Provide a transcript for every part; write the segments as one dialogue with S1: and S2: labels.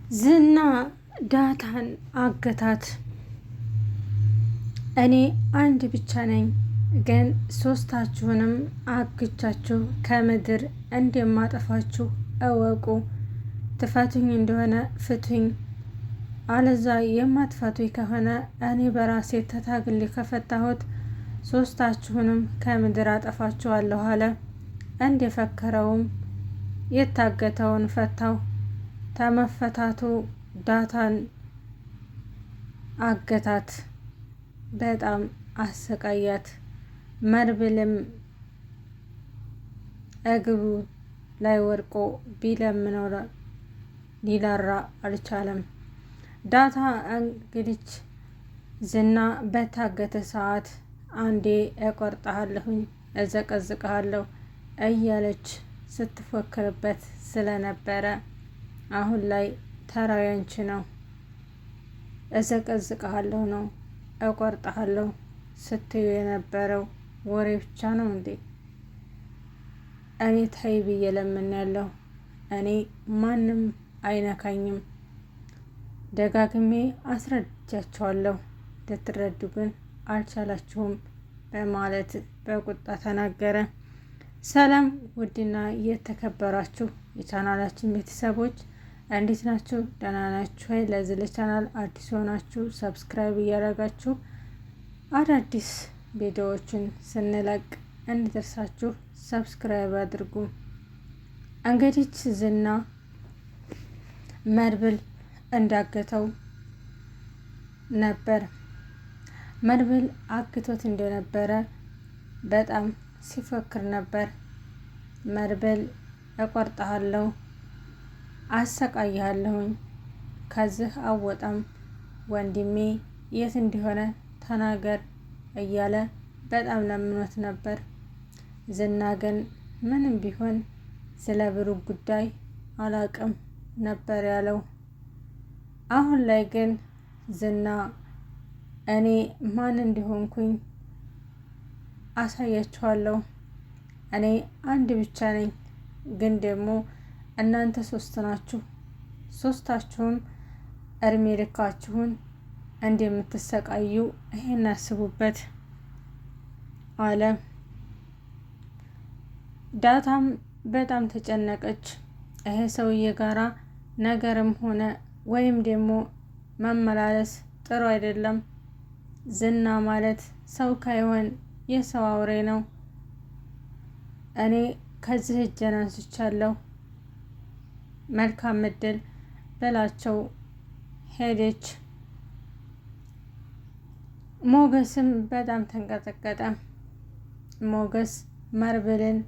S1: ዝና ዳታን አገታት። እኔ አንድ ብቻ ነኝ፣ ግን ሶስታችሁንም አግቻችሁ ከምድር እንደማጠፋችሁ እወቁ። ትፈቱኝ እንደሆነ ፍቱኝ፣ አለዛ የማትፈቱኝ ከሆነ እኔ በራሴ ተታግሌ ከፈታሁት ሶስታችሁንም ከምድር አጠፋችኋለሁ አለ። እንደፈከረውም የታገተውን ፈታው። ተመፈታቱ ዳታን አገታት፣ በጣም አሰቃያት። መርብልም እግሩ ላይ ወድቆ ቢለምነው ሊራራ አልቻለም። ዳታ እንግዲህ ዝና በታገተ ሰዓት አንዴ እቆርጠሃለሁኝ እዘቀዝቀሃለሁ እያለች ስትፎክርበት ስለነበረ አሁን ላይ ተራው ያንቺ ነው፣ እዘቀዝቀሃለሁ ነው፣ እቆርጠሃለሁ ስትዩ የነበረው ወሬ ብቻ ነው እንዴ? እኔ ታይ ብዬ ለምን ያለው እኔ ማንም አይነካኝም፣ ደጋግሜ አስረጃቸዋለሁ፣ ልትረዱ ግን አልቻላችሁም በማለት በቁጣ ተናገረ። ሰላም ውድና የተከበራችሁ የቻናላችን ቤተሰቦች እንዴት ናችሁ? ደህና ናችሁ? ለዚህ ለቻናል አዲስ ሆናችሁ ሰብስክራይብ እያደረጋችሁ አዳዲስ ቪዲዮዎችን ስንለቅ እንዲደርሳችሁ ሰብስክራይብ አድርጉ። እንግዲህ ዝና መርብል እንዳገተው ነበር። መርብል አግቶት እንደነበረ በጣም ሲፎክር ነበር። መርብል እቆርጠሃለሁ፣ አሰቃይሃለሁኝ፣ ከዚህ አወጣም ወንድሜ የት እንደሆነ ተናገር እያለ በጣም ለምኖት ነበር። ዝና ግን ምንም ቢሆን ስለ ብሩክ ጉዳይ አላቅም ነበር ያለው። አሁን ላይ ግን ዝና እኔ ማን እንደሆንኩኝ አሳያችኋለሁ፣ እኔ አንድ ብቻ ነኝ፣ ግን ደግሞ እናንተ ሶስት ናችሁ፣ ሶስታችሁም እድሜ ልካችሁን እንደምትሰቃዩ ይሄን አስቡበት አለ። ዳታም በጣም ተጨነቀች። ይሄ ሰውዬ ጋራ ነገርም ሆነ ወይም ደግሞ መመላለስ ጥሩ አይደለም። ዝና ማለት ሰው ካይሆን የሰው አውሬ ነው። እኔ ከዚህ እጄን አንስቻለሁ፣ መልካም እድል በላቸው ሄደች። ሞገስም በጣም ተንቀጠቀጠ። ሞገስ መርብልን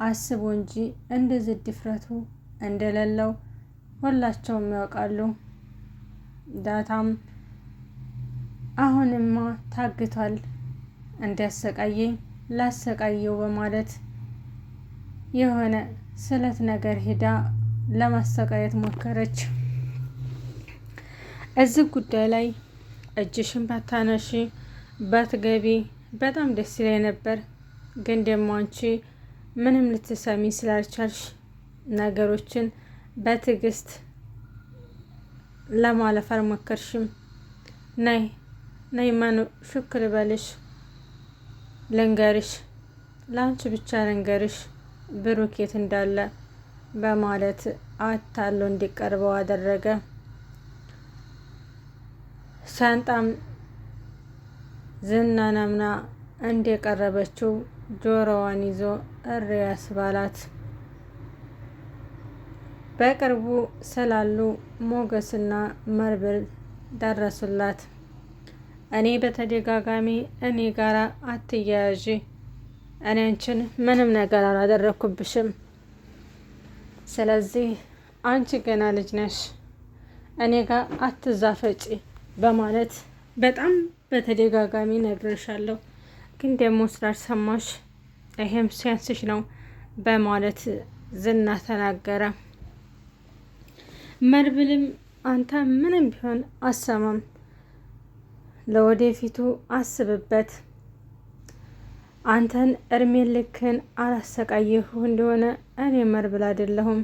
S1: አስቦ እንጂ እንደዚህ ድፍረቱ እንደሌለው ሁላቸውም ያውቃሉ። ዳታም አሁንማ ታግቷል፣ እንዲያሰቃየኝ ላሰቃየው በማለት የሆነ ስለት ነገር ሄዳ ለማሰቃየት ሞከረች። እዚህ ጉዳይ ላይ እጅሽን ባታነሺ ባትገቢ በጣም ደስ ይለኝ ነበር፣ ግን ደግሞ አንቺ ምንም ልትሰሚ ስላልቻልሽ ነገሮችን በትዕግስት ለማለፍ አልሞከርሽም። ነይ ማን ሹክር በልሽ፣ ልንገርሽ፣ ለአንቺ ብቻ ልንገርሽ ብሩክ የት እንዳለ በማለት አታሎ እንዲቀርበው አደረገ። ሻንጣም ዝናን አምና እንደቀረበችው ጆሮዋን ይዞ እሪ ያስባላት። በቅርቡ ስላሉ ሞገስና መርብል ደረሱላት። እኔ በተደጋጋሚ እኔ ጋር አትያያዥ፣ እኔ አንቺን ምንም ነገር አላደረኩብሽም፣ ስለዚህ አንቺ ገና ልጅ ነሽ፣ እኔ ጋር አትዛፈጪ በማለት በጣም በተደጋጋሚ ነግሬሻለሁ፣ ግን ደግሞ ስላልሰማሽ ይሄም ሲያንስሽ ነው በማለት ዝና ተናገረ። መርብልም አንተ ምንም ቢሆን አሰማም፣ ለወደፊቱ አስብበት፣ አንተን እድሜ ልክን አላሰቃየሁ እንደሆነ እኔ መርብል አይደለሁም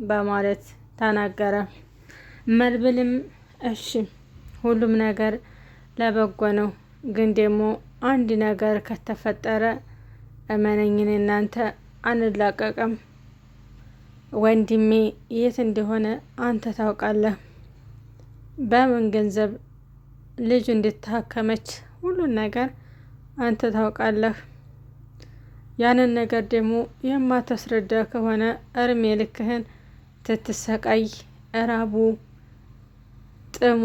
S1: በማለት ተናገረ። መድብልም እሺ ሁሉም ነገር ለበጎ ነው፣ ግን ደግሞ አንድ ነገር ከተፈጠረ እመነኝን እናንተ አንላቀቅም። ወንድሜ የት እንደሆነ አንተ ታውቃለህ። በምን ገንዘብ ልጁ እንድታከመች ሁሉን ነገር አንተ ታውቃለህ። ያንን ነገር ደግሞ የማታስረዳ ከሆነ እርሜ ልክህን ትትሰቃይ፣ እራቡ፣ ጥሙ፣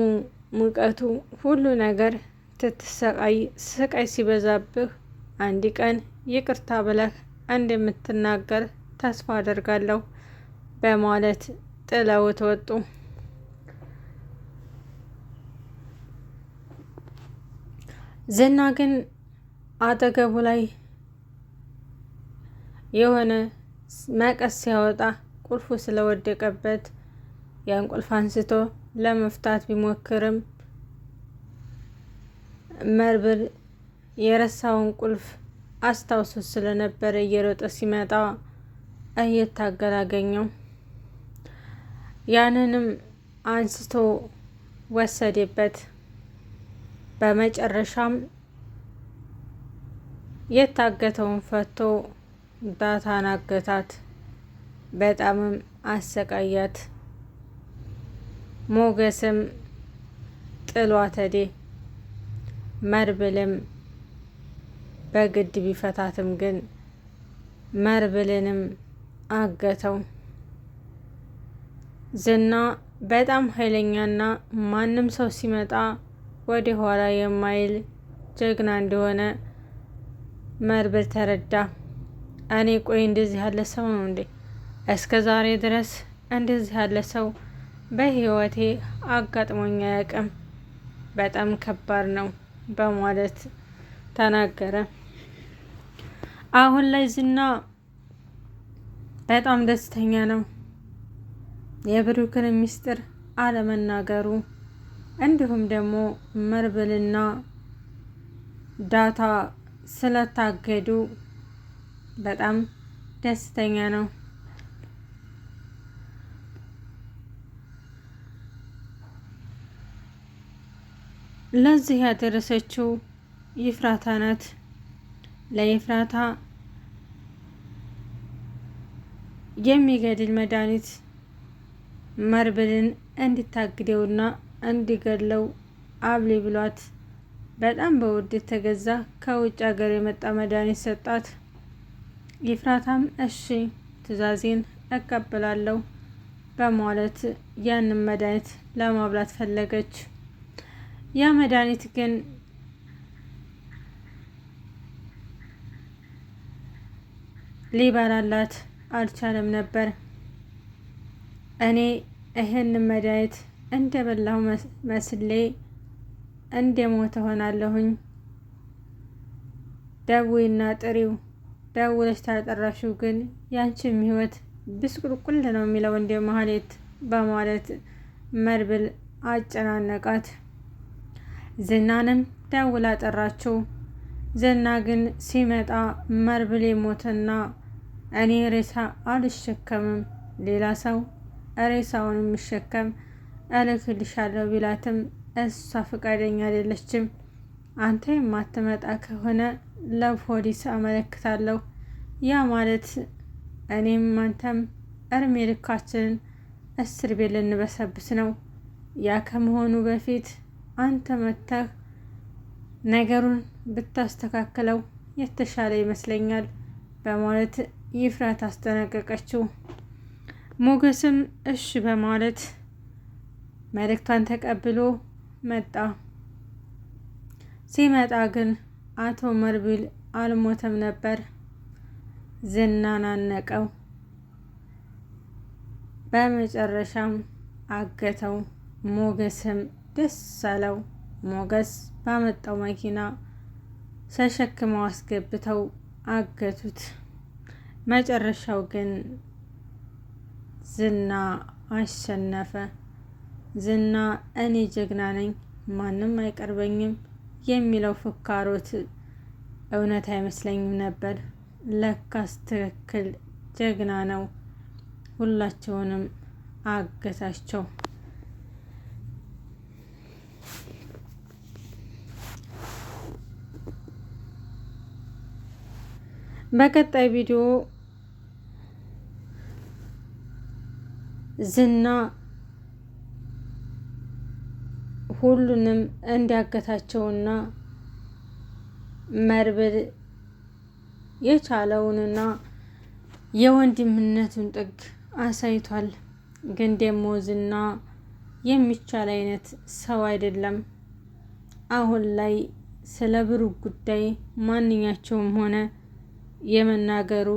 S1: ሙቀቱ ሁሉ ነገር ትትሰቃይ፣ ስቃይ ሲበዛብህ አንድ ቀን ይቅርታ ብለህ እንደምትናገር ተስፋ አደርጋለሁ በማለት ጥለውት ወጡ። ዝና ግን አጠገቡ ላይ የሆነ መቀስ ሲያወጣ ቁልፉ ስለወደቀበት ያን ቁልፍ አንስቶ ለመፍታት ቢሞክርም መድብል የረሳውን ቁልፍ አስታውሶ ስለነበረ እየሮጠ ሲመጣ እየታገለ አገኘው። ያንንም አንስቶ ወሰደበት። በመጨረሻም የታገተውን ፈቶ ዳታን አገታት። በጣምም አሰቃያት። ሞገስም ጥሏት ሄደ። መድብልም በግድ ቢፈታትም ግን መድብልንም አገተው። ዝና በጣም ኃይለኛና ማንም ሰው ሲመጣ ወደ ኋላ የማይል ጀግና እንደሆነ መድብል ተረዳ። እኔ ቆይ እንደዚህ ያለ ሰው ነው እንዴ? እስከ ዛሬ ድረስ እንደዚህ ያለ ሰው በህይወቴ አጋጥሞኝ አያውቅም። በጣም ከባድ ነው በማለት ተናገረ። አሁን ላይ ዝና በጣም ደስተኛ ነው። የብሩክን ሚስጥር አለመናገሩ እንዲሁም ደግሞ መድብልና ዳታ ስለታገዱ በጣም ደስተኛ ነው። ለዚህ ያደረሰችው ይፍራታ ናት። ለይፍራታ የሚገድል መድኃኒት መድብልን እንዲታግደውና እንዲገድለው አብሊ ብሏት በጣም በውድ የተገዛ ከውጭ ሀገር የመጣ መድኃኒት ሰጣት። ይፍራታም እሺ ትዕዛዜን እቀበላለሁ በማለት ያንን መድኃኒት ለማብላት ፈለገች። ያ መድኃኒት ግን ሊበላላት አልቻለም ነበር። እኔ ይህንን መድኃኒት እንደበላሁ መስሌ እንደሞተ ሆናለሁኝ። ደውይና ጥሪው፣ ደውለሽ ታጠራሽው ግን ያንቺም ህይወት ብስቁልቁል ነው የሚለው እንደ ማህሌት በማለት መድብል አጨናነቃት። ዝናንም ደውላ ጠራችው። ዝና ግን ሲመጣ መድብል ሞተና እኔ ሬሳ አልሸከምም፣ ሌላ ሰው ሬሳውን የሚሸከም እልክልሻለሁ ቢላትም እሷ ፈቃደኛ አይደለችም። አንተ የማትመጣ ከሆነ ለፖሊስ አመለክታለሁ። ያ ማለት እኔም አንተም እድሜ ልካችንን እስር ቤት ልንበሰብስ ነው። ያ ከመሆኑ በፊት አንተ መተህ ነገሩን ብታስተካክለው የተሻለ ይመስለኛል በማለት ይፍራት አስጠነቀቀችው። ሞገስም እሺ በማለት መልእክቷን ተቀብሎ መጣ። ሲመጣ ግን አቶ መድብል አልሞተም ነበር። ዝናን አነቀው። በመጨረሻም አገተው። ሞገስም ደስ አለው። ሞገስ ባመጣው መኪና ተሸክመው አስገብተው አገቱት። መጨረሻው ግን ዝና አሸነፈ። ዝና እኔ ጀግና ነኝ፣ ማንም አይቀርበኝም የሚለው ፍካሮት እውነት አይመስለኝም ነበር። ለካስ ትክክል ጀግና ነው። ሁላቸውንም አገታቸው። በቀጣይ ቪዲዮ ዝና ሁሉንም እንዲያገታቸውና መርብል የቻለውንና የወንድምነቱን ጥግ አሳይቷል። ግን ደግሞ ዝና የሚቻል አይነት ሰው አይደለም። አሁን ላይ ስለ ብሩክ ጉዳይ ማንኛቸውም ሆነ የመናገሩ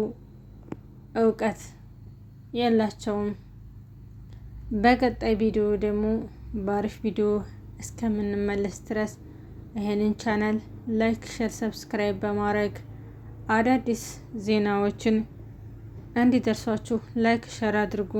S1: እውቀት የላቸውም። በቀጣይ ቪዲዮ ደግሞ በአሪፍ ቪዲዮ እስከምንመለስ ድረስ ይሄንን ቻናል ላይክ፣ ሼር፣ ሰብስክራይብ በማድረግ አዳዲስ ዜናዎችን እንዲደርሷችሁ ላይክ ሼር አድርጉ።